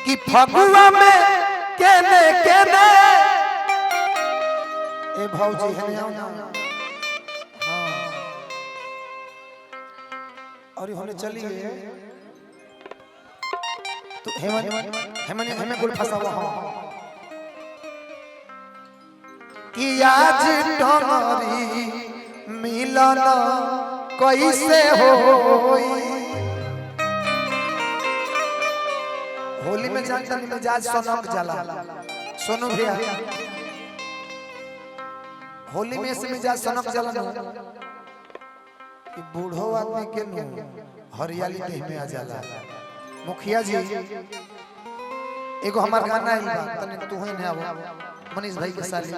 कि फगुआ में केने केने ए भौजी है ना हां और होने चलिए तो हेमन गुल फसावा हां कि आज टंगरी मिलन कैसे होई होली में जानता नहीं मिजाज सनक जाला सोनू भैया होली में से मिजाज सनक जाला ना कि बूढ़ो आदमी के हरियाली देह में आ जाला मुखिया जी एगो हमार गाना आइल बा तने तू ही ने आवो मनीष भाई के साली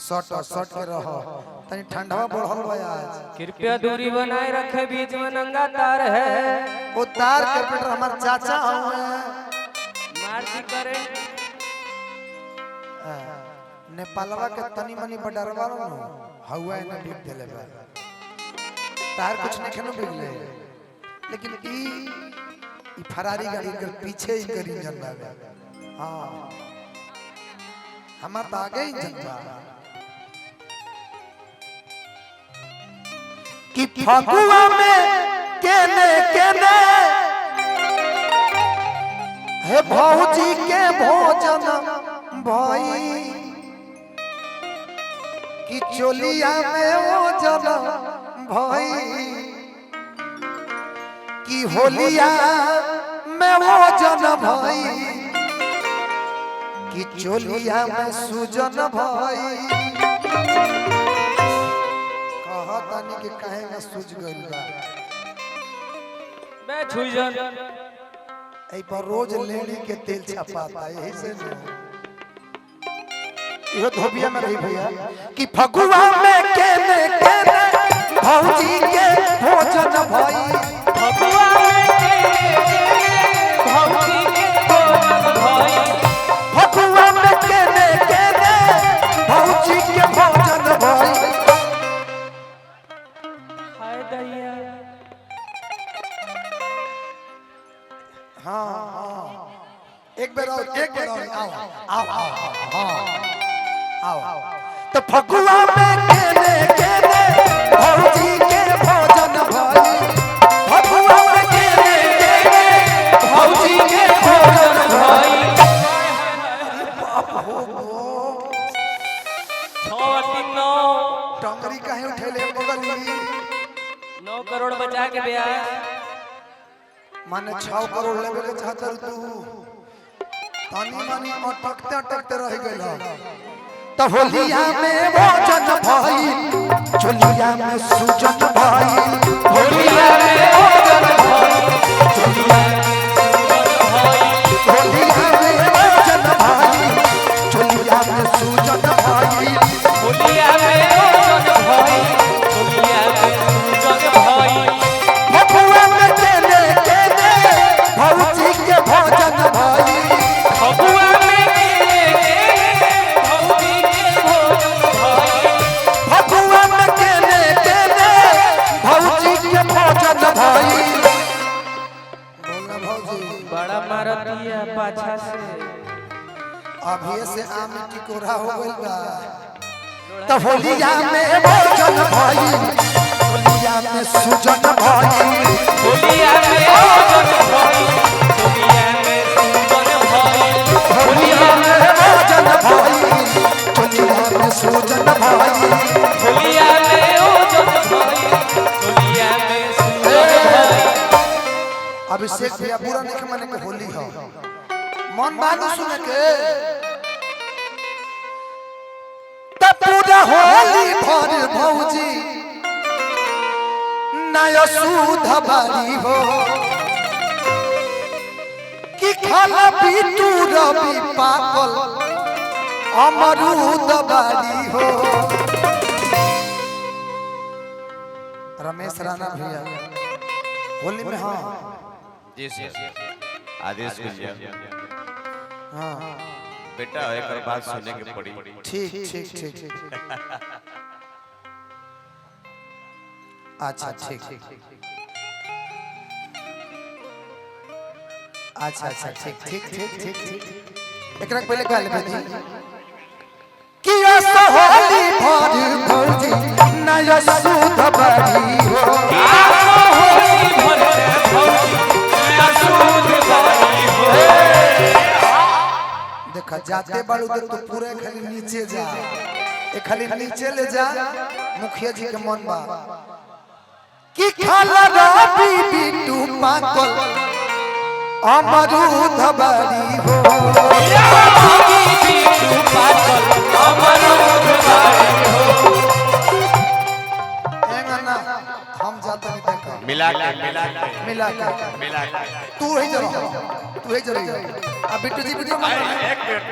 शॉर्ट के रहो तनी ठंडवा बढ़ल बा आज कृपया दूरी बनाए रखे बीच में नंगा तार है वो तार के पेटर हमार चाचा हुए मार दी करे नेपालवा के तनी मनी बडरवा न हवा ने बिक देले बा तार कुछ नहीं खनो बिगले लेकिन ई फरारी गाड़ी के पीछे ही करी जन बाबे हां हमार तो आगे ही जन बा कि फगुआ में केने केने हे भौजी के भोजन भाई कि चोलिया में ओजन भाई कि होलिया में ओजन भाई कि चोलिया में सुजन भाई कहतानी कि काहे में सूझ गइल बा मैं छुजन ए पर रोज लेली के तेल छपाता यही से इहो धोबिया में रही भैया कि फगुआ में केने केने भौजी के भोजन भाई फगुआ में भौजी के भोजन भाई फगुआ में केने केने भौजी के भोजन भाई हाय दैया हाँ हाँ एक बार आओ आओ आओ आओ तो फगुआ में केने केने भौजी के भोजन भाई फगुआ में केने केने भौजी के भोजन भाई बाप हो टंगरी काहे उठेले बगली 9 करोड़ बचा के ब्याह माने 6 करोड़ लेवे के चाहत तू तानी मानी अटकते अटकते रह गइल तो होलिया में भोजन भाई चोलिया में सुजन भाई होलिया में भोजन भाई चोलिया होलिया में भोजन भाई चोलिया में सुजन भाई होलिया में भोजन भाई चोलिया में सुजन भाई फगुआ में केने केने भौजी के भोजन भाई फगुआ में भौजी के भोजन भाई फगुआ में केने केने भौजी के भोजन भाई बोलना भौजी बड़ा मारत दिया पाछा से अभी से आम की कोरा हो गइल बा तो होलिया में भोजन भाई होलिया में सुजन भाई होलिया में भोजन भाई चोलिया में सुजन भाई होलिया में भोजन भाई होलिया में सुजन भाई होलिया में भोजन भाई चोलिया में सुजन भाई अभिषेक भैया पूरा नहीं के माने के होली हो मन मानो सुने के तब पूरा होली भर भौजी नया सूध बारी हो कि खाला पीटू रवि पाकल अमरूद बारी हो रमेश राणा भैया होली में हाँ जी सर आदेश भैया हाँ बेटा एक बात सुनने के पड़ी ठीक ठीक ठीक अच्छा ठीक अच्छा अच्छा ठीक ठीक ठीक ठीक ठीक एकरा के पहले कह लेबे दी किया सोहली भर भौजी नया सूद बड़ी हो देखा जाते बाड़ू तो तू पूरे खाली नीचे जा ए खाली नीचे ले जा मुखिया जी के मन बा कि खाला रबी बिटू पाकल अमरूद बड़ी हो बिटू पाकल अमरूद बड़ी हो एंगना हम जाते नहीं देखा मिला के तू ही जरा अब बिट्टू जी वीडियो में एक मिनट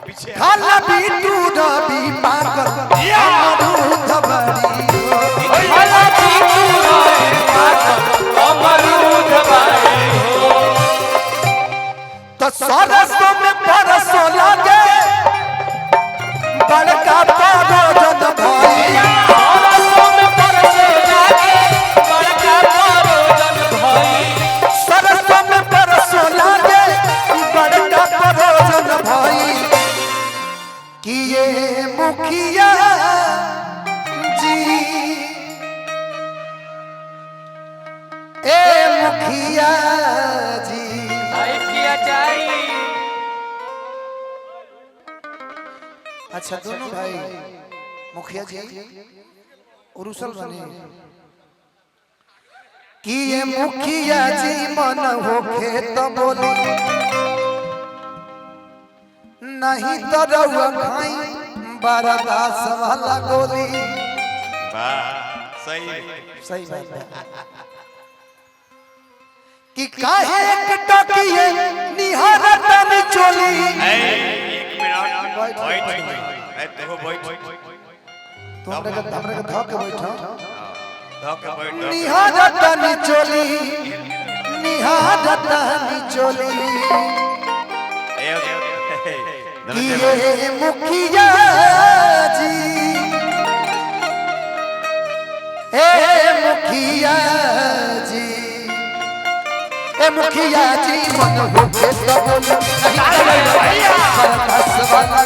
पीछे खाला बिट्टू रबी पाकल अमरूद बड़ी हो खाला बिट्टू रबी पाकल अमरूद बड़ी हो तो सरसों में परसों लगे बड़का परोजन भाई सरसों में परसों लगे बड़का परोजन भाई सरसों में परसों लगे बड़का परोजन भाई कि ये मुखिया जी ए मुखिया जी आई किया चाहिए अच्छा दोनों भाई मुखिया जी उरुसल बने कि ये मुखिया जी मन होखे तो बोली नहीं तो रउआ खाई बरदास वाला गोली वाह सही सही बात है कि काहे एक टकिए निहारतन चोली एक मिनट वेट देखो वेट तुमरे के धक बैठो धक बैठ निहारतन चोली कि ये मुखिया जी ए मुखिया जी ए मुखिया जी मन होके तो बोली बरदास वाला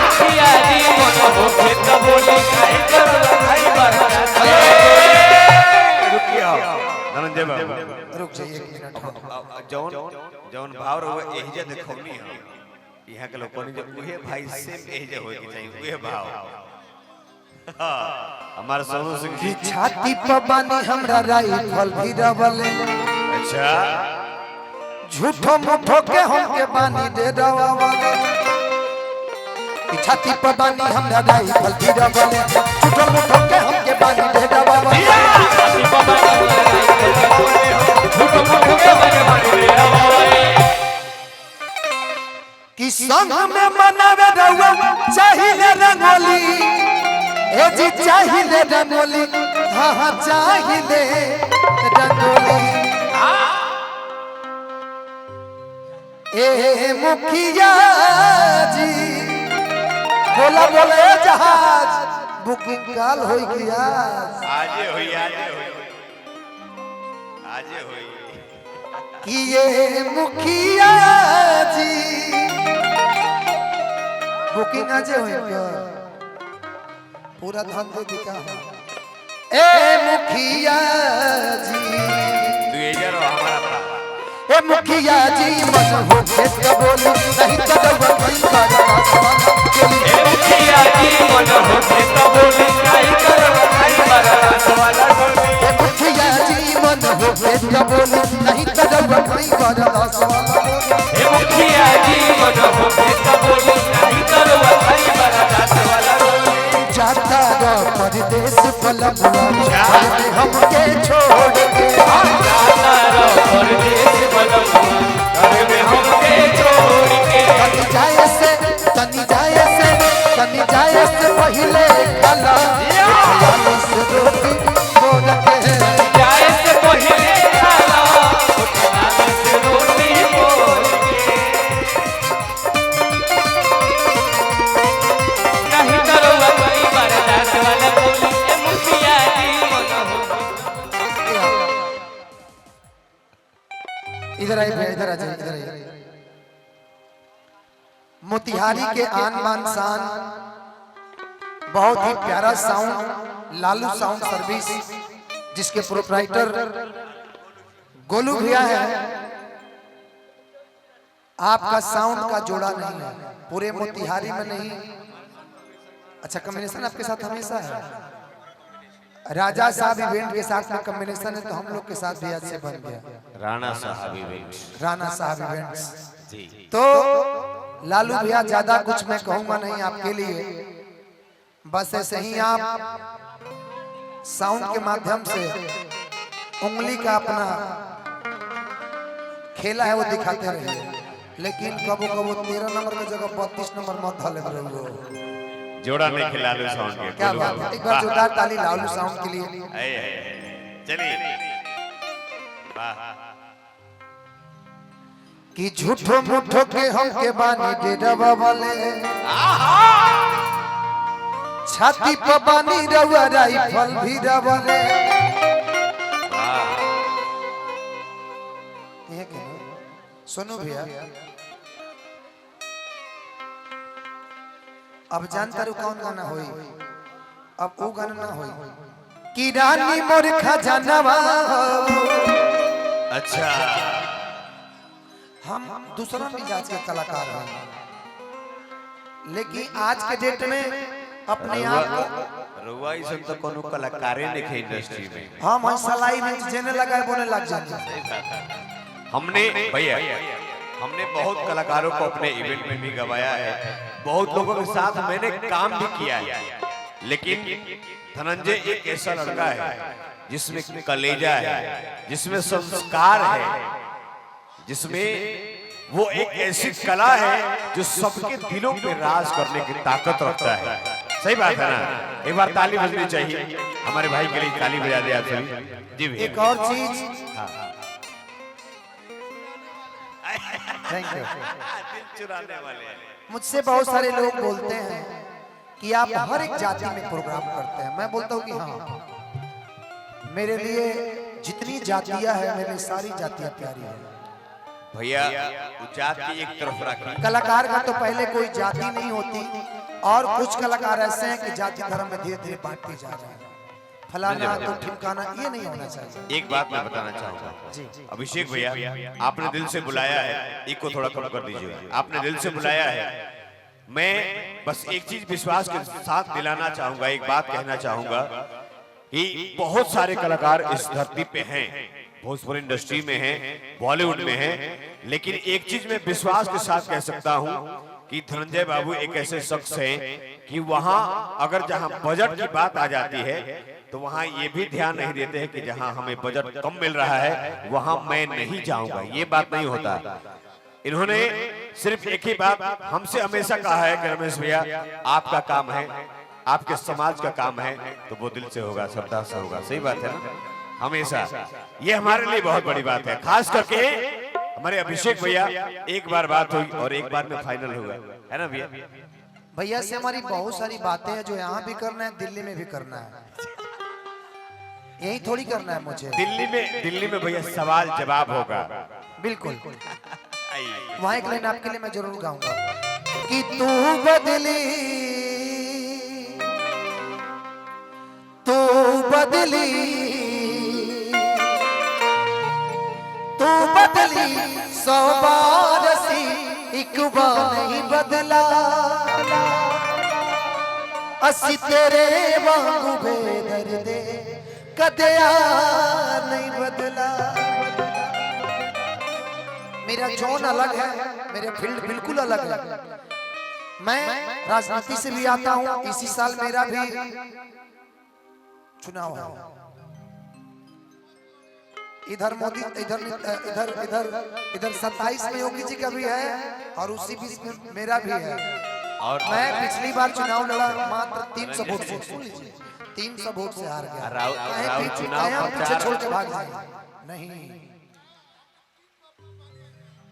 मुखिया जी मन होके तो बोली नहीं करो भाई बरदास रुकियो धनंजय बाबू रुक जाइए एक मिनट जौन भाव रहुए एही जे देखौनी है यहाँ के लोगों ने जो उहे भाई सेम एही जे होई के चाहिए उहे भाव हमारे सोनू सिंह की छाती पर बानी हमरा राइफल भी रवले अच्छा झूठो मुठो के हमके बानी दे रवाले की छाती पर बानी हमरा राइफल भी रवले झूठो मुठो के हमके बानी दे रवाले कि संग में मनावे रहुआ चाहिए रंगोली ए जी चाहिए रंगोली हाँ हाँ चाहिए रंगोली ए मुखिया जी बोला बोला ए जहाज बुकिंग काल होई गया आजे होई कि ये मुखिया जी बुकिंग आजे होई क्या पूरा धन दे दिखा ए मुखिया जी तू ये जरो हमारा ए मुखिया जी मन होके तो बोली नहीं तो वही बरदास वाला गोली ए मुखिया जी मन होके तो बोली नहीं करो भाई बरदास वाला गोली ए मुखिया जी मन होके तो बोली नहीं तो वही बरदास वाला गोली ए मुखिया जी मन होके तो बोली नहीं करो भाई बरदास वाला गोली जाता गा परदेश पलमुआ हमके छोड़ के जाता रो परदेश बलमुआ घर में हमके छोड़ के तनी जाए से पहले खाला से रोटी बोल के जाए से पहले खाला उठना से रोटी बोल के नहीं करो भाई बरदास वाला गोली ए मुखिया जी मन होके रहिए। मोतिहारी के आन बान शान, बहुत ही प्यारा साउंड, लालू साउंड सर्विस, जिसके प्रोप्राइटर गोलू भैया है। आपका साउंड का जोड़ा नहीं है पूरे मोतिहारी में नहीं। अच्छा, कॉम्बिनेशन आपके साथ हमेशा है। राजा साहब इवेंट के साथ में कॉम्बिनेशन है, तो हम लोग के साथ भी आज से बन गया राणा साहब इवेंट। राणा साहब इवेंट्स। जी। तो लालू भैया, ज्यादा कुछ मैं कहूंगा नहीं आपके लिए, बस ऐसे ही आप साउंड के माध्यम से उंगली का अपना खेला है वो दिखाते रहिए। लेकिन कबो कबो 13 नंबर की जगह 32 नंबर मत धाले रहो। जोड़ा नहीं खिला लो साउंड के। क्या बात है, एक बार जोरदार ताली लालू साउंड के लिए। चलिए। वाह। कि झूठो मूठो के हम के बानी डेडवा वाले, छाती पर बानी रउआ राइफल भी रवले। सुनो भैया, अब जानता रू कौन गाना होई? अब वो गाना ना होई कि रानी मोर खजानवा। अच्छा, हम दूसरा मिजाज के कलाकार हैं, लेकिन आज के डेट में अपने आप को रुआ इसन तो कोनो कलाकारे नहीं इंडस्ट्री में। हम सलाई में जेने लगाए बोने लग जाते। हमने भैया बहुत कलाकारों को अपने इवेंट में भी गवाया है, बहुत लोगों के साथ मैंने काम भी किया है, लेकिन धनंजय एक ऐसा लड़का है जिसमें कलेजा है, जिसमें संस्कार है, जिसमें वो एक ऐसी कला है जो सबके दिलों पे राज करने की ताकत रखता है। सही बात है ना? एक बार ताली बजनी चाहिए हमारे भाई के लिए। ताली बजा दे आप सभी। जी भैया। एक और चीज, थैंक यू। दिल चुराने वाले। मुझसे बहुत सारे लोग बोलते हैं कि आप हर एक जाति में प्रोग्राम करते हैं। मैं बोलता हूँ कि हाँ, मेरे लिए जितनी जातियां हैं, मेरे सारी जातियां प्यारी है भैया। जाति एक तरफ रखी। कलाकार का तो पहले कोई जाति नहीं होती, और कुछ कलाकार ऐसे हैं कि जाति धर्म में धीरे धीरे बांटते जा रहे हैं। फलाना तो ठिमकाना ये नहीं होना चाहिए। एक बात मैं बताना चाहूंगा जी। अभिषेक भैया, आपने दिल से बुलाया है, एक को थोड़ा कम कर दीजिए। आपने दिल से बुलाया है, मैं बस एक चीज विश्वास के साथ दिलाना चाहूंगा, एक बात कहना चाहूंगा कि बहुत सारे कलाकार इस धरती पे हैं, भोजपुरी इंडस्ट्री में हैं, बॉलीवुड में हैं, लेकिन एक चीज मैं विश्वास के साथ कह सकता हूं कि धनंजय बाबू एक ऐसे शख्स हैं कि वहां अगर जहां बजट की बात आ जाती है तो वहां ये भी ध्यान नहीं देते हैं कि जहां हमें बजट कम मिल रहा है वहां मैं नहीं जाऊंगा, ये बात नहीं होता। इन्होंने सिर्फ एक ही बात हमसे हमेशा कहा है कि रमेश भैया, आपका काम है, आपके समाज का काम है, तो वो दिल से होगा, श्रद्धा से होगा। सही बात है ना? हमेशा ये हमारे लिए बहुत बड़ी बात है, खास करके हमारे अभिषेक भैया। एक बार बात हुई और एक बार में फाइनल होगा, है ना भैया? भैया से हमारी बहुत सारी बातें हैं जो यहाँ भी करना है, दिल्ली में भी करना है। यही थोड़ी करना है मुझे। दिल्ली में भैया सवाल जवाब होगा। बिल्कुल। वहाँ एक लाइन आपके लिए मैं जरूर गाऊंगा कि तू बदली, तू बदली, तू बदली 100 बार सी, एक बार नहीं बदला। असी तेरे वांगू बेदर्दे कदया नहीं बदला। मेरा जोन अलग है, मेरे फील्ड बिल्कुल अलग है। मैं राजनीति से भी आता हूं। इसी साल मेरा भी चुनाव है। इधर मोदी, इधर इधर इधर इधर 27 में योगी जी का भी है और उसी बीच में मेरा भी है। और मैं पिछली बार चुनाव लड़ा, मात्र 300 वोट से, सुन लीजिए, 300 वोट से हार गया। राव पीछे छोड़ के भाग जाए नहीं।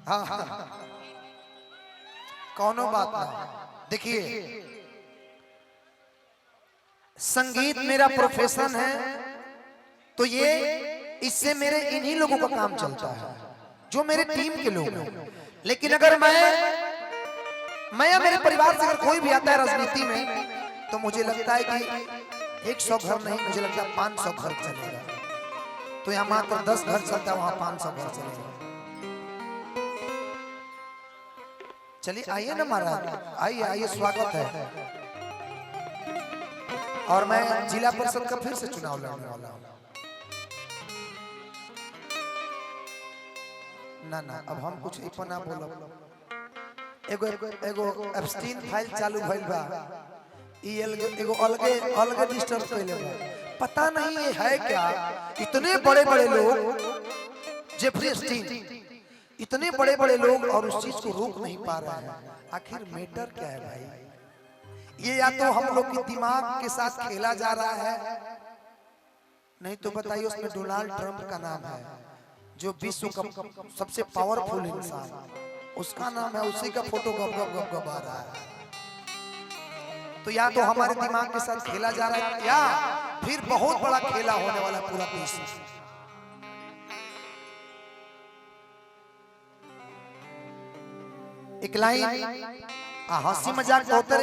हाँ हाँ, कौनो बात ना। देखिए, संगीत मेरा प्रोफेशन है, तो ये इससे मेरे इन्हीं लोगों का काम चलता है। जो मेरे टीम के लोग हैं। लेकिन अगर मैं या मेरे परिवार से अगर कोई भी आता है राजनीति में, तो मुझे लगता है कि 100 घर नहीं, मुझे लगता है 500 घर चलेगा। तो यहाँ मात्र 10 घर चलता है, वहां 500 घर चलेगा। चलिए आइए ना महाराज, आइए आइए, स्वागत है। और मैं जिला परिषद का फिर से चुनाव लड़ने वाला हूँ। ना ना, अब हम कुछ इतना ना बोलब। एगो एब्स्टीन फाइल चालू भइल बा, ई एगो अलगे डिस्टर्ब कइले बा। पता नहीं ये है क्या, इतने बड़े बड़े लोग, जेफरी एब्स्टीन, इतने बड़े बड़े लोग और उस चीज को रोक नहीं पा रहे हैं। आखिर मैटर क्या है भाई? ये या तो हम लोग के दिमाग के साथ खेला जा रहा है, नहीं तो बताइए उसमें डोनाल्ड ट्रंप का नाम है, जो विश्व का सबसे पावरफुल इंसान, उसका नाम है, उसी का फोटो गप गप गप गप आ रहा है। तो या तो हमारे दिमाग के साथ खेला जा रहा है, या फिर बहुत बड़ा खेला होने वाला पूरा देश। एक लाइन हंसी मजाक होते